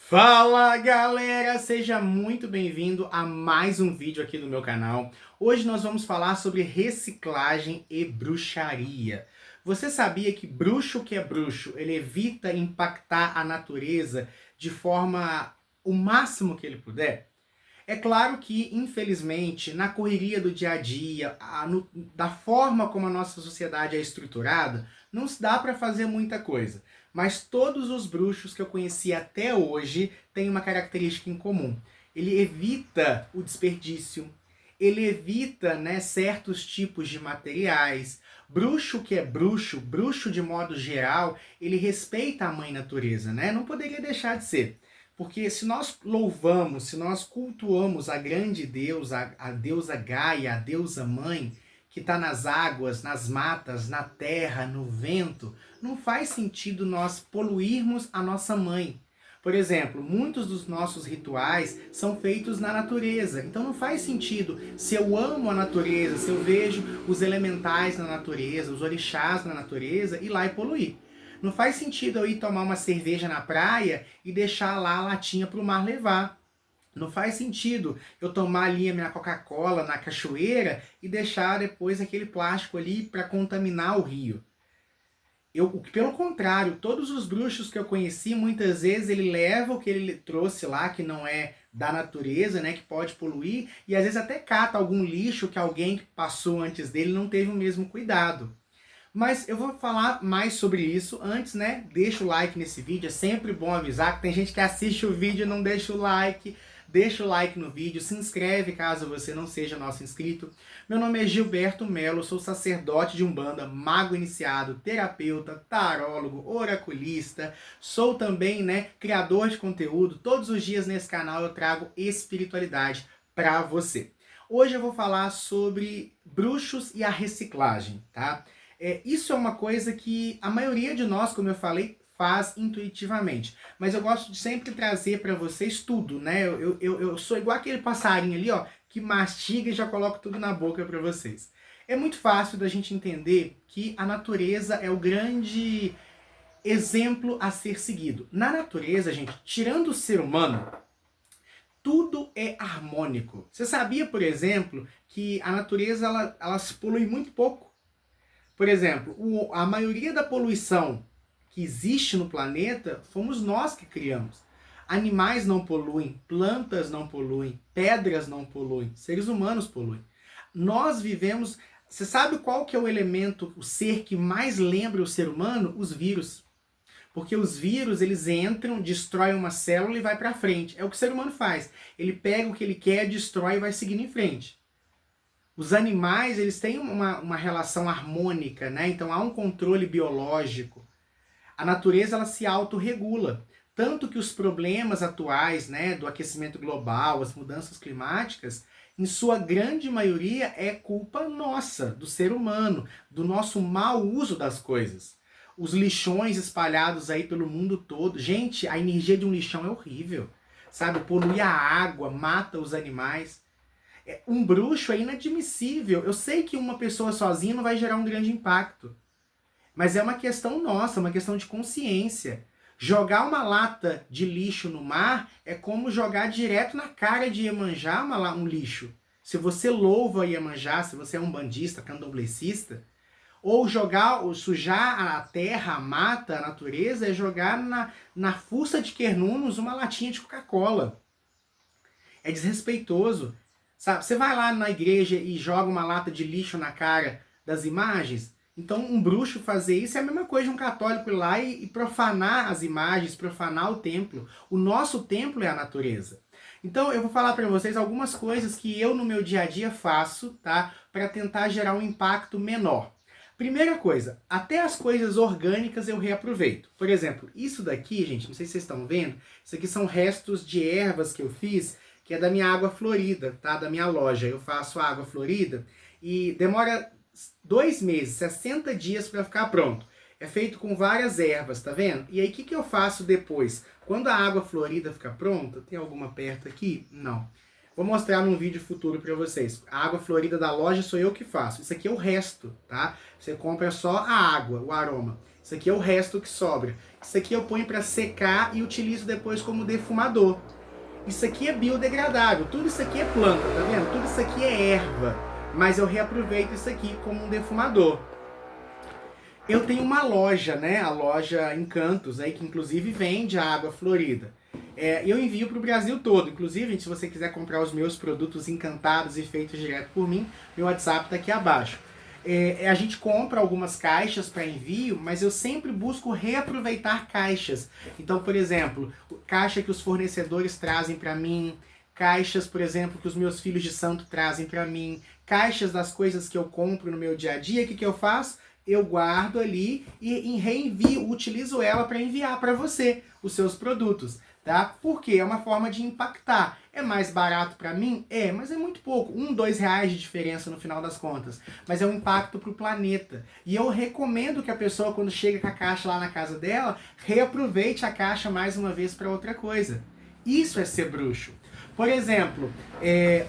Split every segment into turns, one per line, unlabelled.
Fala galera, seja muito bem-vindo a mais um vídeo aqui do meu canal. Hoje nós vamos falar sobre reciclagem e bruxaria. Você sabia que bruxo que é bruxo, ele evita impactar a natureza de forma o máximo que ele puder? É claro que, infelizmente, na correria do dia a dia, da forma como a nossa sociedade é estruturada, não se dá para fazer muita coisa. Mas todos os bruxos que eu conheci até hoje têm uma característica em comum. Ele evita o desperdício, ele evita, né, certos tipos de materiais. Bruxo que é bruxo, bruxo de modo geral, ele respeita a mãe natureza, né? Não poderia deixar de ser. Porque se nós louvamos, se nós cultuamos a grande deusa, a deusa Gaia, a deusa mãe, que está nas águas, nas matas, na terra, no vento, não faz sentido nós poluirmos a nossa mãe. Por exemplo, muitos dos nossos rituais são feitos na natureza. Então não faz sentido, se eu amo a natureza, se eu vejo os elementais na natureza, os orixás na natureza, ir lá e poluir. Não faz sentido eu ir tomar uma cerveja na praia e deixar lá a latinha para o mar levar. Não faz sentido eu tomar ali a minha Coca-Cola na cachoeira e deixar depois aquele plástico ali para contaminar o rio. Pelo contrário, todos os bruxos que eu conheci, muitas vezes ele leva o que ele trouxe lá, que não é da natureza, né, que pode poluir, e às vezes até cata algum lixo que alguém que passou antes dele não teve o mesmo cuidado. Mas eu vou falar mais sobre isso antes, né? Deixa o like nesse vídeo, é sempre bom avisar que tem gente que assiste o vídeo e não deixa o like. Deixa o like no vídeo, se inscreve caso você não seja nosso inscrito. Meu nome é Gilberto Melo, sou sacerdote de Umbanda, mago iniciado, terapeuta, tarólogo, oraculista. Sou também, né, criador de conteúdo. Todos os dias nesse canal eu trago espiritualidade para você. Hoje eu vou falar sobre bruxos e a reciclagem, tá? Isso é uma coisa que a maioria de nós, como eu falei, faz intuitivamente. Mas eu gosto de sempre trazer para vocês tudo, né? Eu sou igual aquele passarinho ali, ó, que mastiga e já coloca tudo na boca para vocês. É muito fácil da gente entender que a natureza é o grande exemplo a ser seguido. Na natureza, gente, tirando o ser humano, tudo é harmônico. Você sabia, por exemplo, que a natureza ela se polui muito pouco? Por exemplo, a maioria da poluição que existe no planeta fomos nós que criamos. Animais não poluem, plantas não poluem, pedras não poluem, seres humanos poluem. Nós vivemos. Você sabe qual que é o elemento, o ser que mais lembra o ser humano? Os vírus. Porque os vírus, eles entram, destroem uma célula e vai para frente. É o que o ser humano faz. Ele pega o que ele quer, destrói e vai seguindo em frente. Os animais, eles têm uma relação harmônica, né? Então há um controle biológico. A natureza, ela se autorregula. Tanto que os problemas atuais, né, do aquecimento global, as mudanças climáticas, em sua grande maioria é culpa nossa, do ser humano, do nosso mau uso das coisas. Os lixões espalhados aí pelo mundo todo. Gente, a energia de um lixão é horrível, sabe? Polui a água, mata os animais. Um bruxo é inadmissível. Eu sei que uma pessoa sozinha não vai gerar um grande impacto. Mas é uma questão nossa, uma questão de consciência. Jogar uma lata de lixo no mar é como jogar direto na cara de Iemanjá um lixo. Se você louva Iemanjá, se você é um bandista, candomblessista, ou jogar, ou sujar a terra, a mata, a natureza, é jogar na fuça de Quernunos uma latinha de Coca-Cola. É desrespeitoso. Sabe? Você vai lá na igreja e joga uma lata de lixo na cara das imagens. Então um bruxo fazer isso é a mesma coisa de um católico ir lá e profanar as imagens, profanar o templo. O nosso templo é a natureza. Então eu vou falar para vocês algumas coisas que eu no meu dia a dia faço, tá? Para tentar gerar um impacto menor. Primeira coisa, até as coisas orgânicas eu reaproveito. Por exemplo, isso daqui, gente, não sei se vocês estão vendo, isso aqui são restos de ervas que eu fiz, que é da minha água florida, tá? Da minha loja. Eu faço água florida e demora 2 meses, 60 dias para ficar pronto. É feito com várias ervas, tá vendo? E aí o que eu faço depois? Quando a água florida ficar pronta, tem alguma perto aqui? Não. Vou mostrar num vídeo futuro para vocês. A água florida da loja sou eu que faço. Isso aqui é o resto, tá? Você compra só a água, o aroma. Isso aqui é o resto que sobra. Isso aqui eu ponho para secar e utilizo depois como defumador. Isso aqui é biodegradável, tudo isso aqui é planta, tá vendo? Tudo isso aqui é erva, mas eu reaproveito isso aqui como um defumador. Eu tenho uma loja, né? A loja Encantos, aí, que inclusive vende a água florida. Eu envio para o Brasil todo. Inclusive, gente, se você quiser comprar os meus produtos encantados e feitos direto por mim, meu WhatsApp está aqui abaixo. A gente compra algumas caixas para envio, mas eu sempre busco reaproveitar caixas. Então, por exemplo, caixa que os fornecedores trazem para mim, caixas, por exemplo, que os meus filhos de santo trazem para mim, caixas das coisas que eu compro no meu dia a dia, o que eu faço? Eu guardo ali e reenvio, utilizo ela para enviar para você os seus produtos, tá? Porque é uma forma de impactar. É mais barato para mim? É, mas é muito pouco. R$1, R$2 de diferença no final das contas. Mas é um impacto para o planeta. E eu recomendo que a pessoa, quando chega com a caixa lá na casa dela, reaproveite a caixa mais uma vez para outra coisa. Isso é ser bruxo. Por exemplo,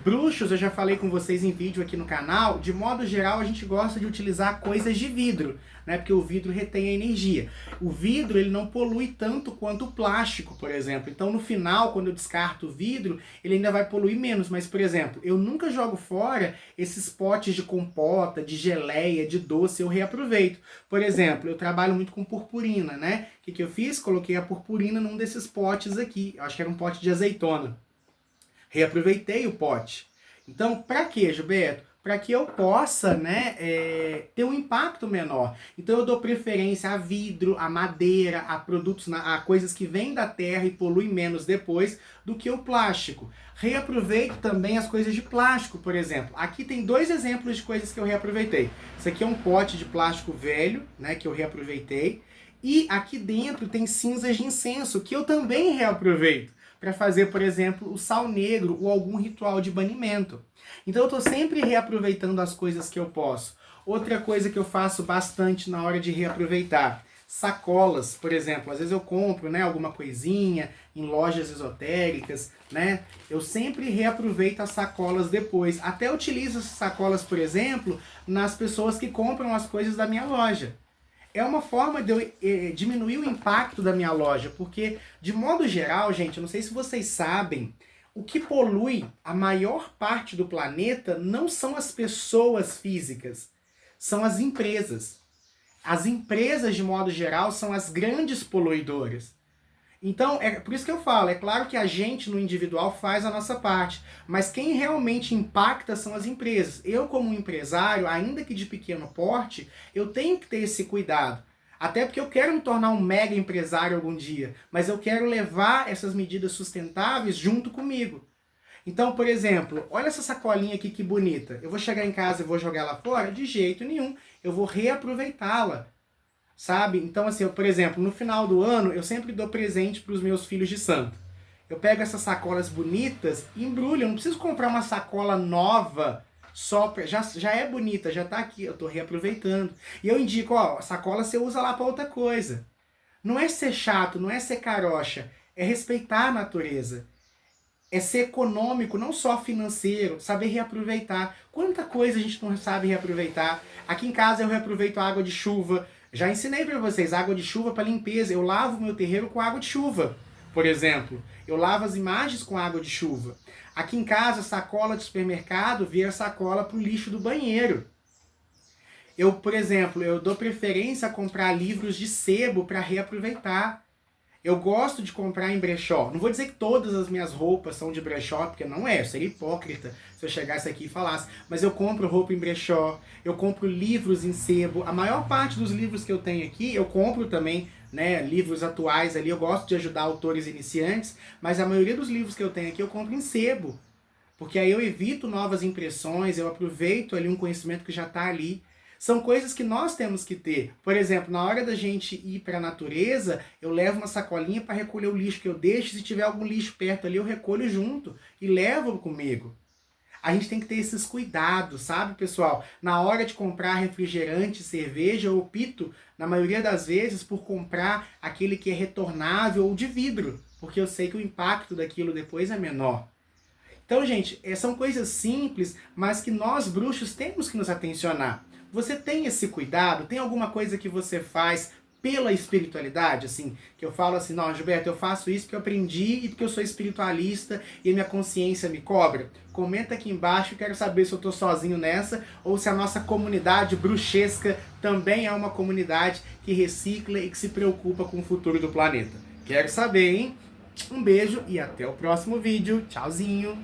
bruxos, eu já falei com vocês em vídeo aqui no canal, de modo geral a gente gosta de utilizar coisas de vidro, né? Porque o vidro retém a energia. O vidro, ele não polui tanto quanto o plástico, por exemplo. Então no final, quando eu descarto o vidro, ele ainda vai poluir menos. Mas, por exemplo, eu nunca jogo fora esses potes de compota, de geleia, de doce, eu reaproveito. Por exemplo, eu trabalho muito com purpurina, né? O que eu fiz? Coloquei a purpurina num desses potes aqui. Eu acho que era um pote de azeitona. Reaproveitei o pote. Então, para quê, Gilberto? Para que eu possa, né, ter um impacto menor. Então eu dou preferência a vidro, a madeira, a produtos, a coisas que vêm da terra e poluem menos depois do que o plástico. Reaproveito também as coisas de plástico, por exemplo. Aqui tem 2 exemplos de coisas que eu reaproveitei. Isso aqui é um pote de plástico velho, né, que eu reaproveitei. E aqui dentro tem cinzas de incenso, que eu também reaproveito para fazer, por exemplo, o sal negro ou algum ritual de banimento. Então eu estou sempre reaproveitando as coisas que eu posso. Outra coisa que eu faço bastante na hora de reaproveitar, sacolas, por exemplo. Às vezes eu compro, né, alguma coisinha em lojas esotéricas, né? Eu sempre reaproveito as sacolas depois. Até utilizo essas sacolas, por exemplo, nas pessoas que compram as coisas da minha loja. É uma forma de eu diminuir o impacto da minha loja, porque, de modo geral, gente, eu não sei se vocês sabem, o que polui a maior parte do planeta não são as pessoas físicas, são as empresas. As empresas, de modo geral, são as grandes poluidoras. Então, é por isso que eu falo, é claro que a gente no individual faz a nossa parte, mas quem realmente impacta são as empresas. Eu, como empresário, ainda que de pequeno porte, eu tenho que ter esse cuidado. Até porque eu quero me tornar um mega empresário algum dia, mas eu quero levar essas medidas sustentáveis junto comigo. Então, por exemplo, olha essa sacolinha aqui que bonita. Eu vou chegar em casa e vou jogar ela fora? De jeito nenhum. Eu vou reaproveitá-la. Sabe? Então, assim, por exemplo, no final do ano, eu sempre dou presente para os meus filhos de santo. Eu pego essas sacolas bonitas e embrulho. Eu não preciso comprar uma sacola nova só pra... já é bonita, já tá aqui, eu tô reaproveitando. E eu indico, ó, a sacola você usa lá para outra coisa. Não é ser chato, não é ser carocha, é respeitar a natureza. É ser econômico, não só financeiro, saber reaproveitar. Quanta coisa a gente não sabe reaproveitar. Aqui em casa eu reaproveito a água de chuva. Já ensinei para vocês, água de chuva para limpeza. Eu lavo meu terreiro com água de chuva, por exemplo. Eu lavo as imagens com água de chuva. Aqui em casa, sacola de supermercado vira sacola para o lixo do banheiro. Eu, por exemplo, eu dou preferência a comprar livros de sebo para reaproveitar. Eu gosto de comprar em brechó. Não vou dizer que todas as minhas roupas são de brechó, porque não é, eu seria hipócrita se eu chegasse aqui e falasse. Mas eu compro roupa em brechó, eu compro livros em sebo. A maior parte dos livros que eu tenho aqui, eu compro também, né, livros atuais ali. Eu gosto de ajudar autores iniciantes, mas a maioria dos livros que eu tenho aqui eu compro em sebo. Porque aí eu evito novas impressões, eu aproveito ali um conhecimento que já está ali. São coisas que nós temos que ter. Por exemplo, na hora da gente ir para a natureza, eu levo uma sacolinha para recolher o lixo que eu deixo. Se tiver algum lixo perto ali, eu recolho junto e levo comigo. A gente tem que ter esses cuidados, sabe, pessoal? Na hora de comprar refrigerante, cerveja, eu opto, na maioria das vezes, por comprar aquele que é retornável ou de vidro, porque eu sei que o impacto daquilo depois é menor. Então, gente, são coisas simples, mas que nós bruxos temos que nos atencionar. Você tem esse cuidado? Tem alguma coisa que você faz pela espiritualidade, assim, que eu falo assim, não, Gilberto, eu faço isso porque eu aprendi e porque eu sou espiritualista e a minha consciência me cobra? Comenta aqui embaixo, quero saber se eu tô sozinho nessa ou se a nossa comunidade bruxesca também é uma comunidade que recicla e que se preocupa com o futuro do planeta. Quero saber, hein? Um beijo e até o próximo vídeo. Tchauzinho!